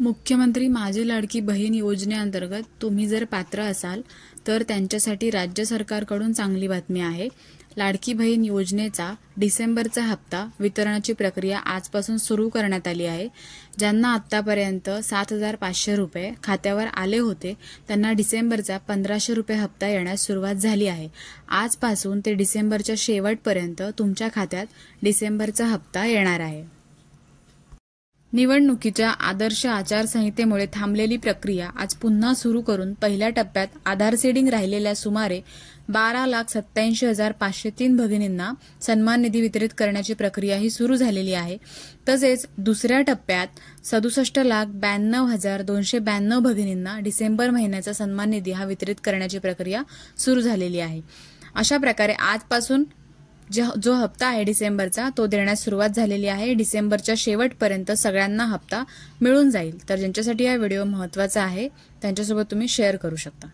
मुख्यमंत्री माझी लाडकी बहीण योजनेअंतर्गत तुम्ही जर पात्र असाल तर त्यांच्यासाठी राज्य सरकारकडून चांगली बातमी आहे। लाडकी बहीण योजनेचा डिसेंबरचा हप्ता वितरणाची प्रक्रिया आजपासून सुरू करण्यात आली आहे। ज्यांना आतापर्यंत 7,500 रुपये खात्यावर आले होते त्यांना डिसेंबरचा 1,500 रुपये हप्ता येण्यास सुरुवात झाली आहे। आजपासून ते डिसेंबरच्या शेवटपर्यंत तुमच्या खात्यात डिसेंबरचा हप्ता येणार आहे। निवडणुकीच्या आदर्श आचारसंहितेमुळे थांबलेली प्रक्रिया आज पुन्हा सुरू करून पहिल्या टप्प्यात आधार सीडिंग राहिलेल्या सुमारे 12,87,503 भगिनींना सन्मान निधी वितरित करण्याची प्रक्रिया ही सुरू झालेली आहे। तसेच दुसऱ्या टप्प्यात 67,92,292 भगिनींना डिसेंबर महिन्याचा सन्मान निधी हा वितरित करण्याची प्रक्रिया सुरू झालेली आहे। अशा प्रकारे आजपासून जो हप्ता आहे डिसेंबरचा तो देण्यास सुरुवात झालेली आहे। डिसेंबरच्या शेवटपर्यंत सगळ्यांना हप्ता मिळून जाईल। तर ज्यांच्यासाठी हा व्हिडिओ महत्त्वाचा आहे त्यांच्यासोबत तुम्ही शेअर करू शकता।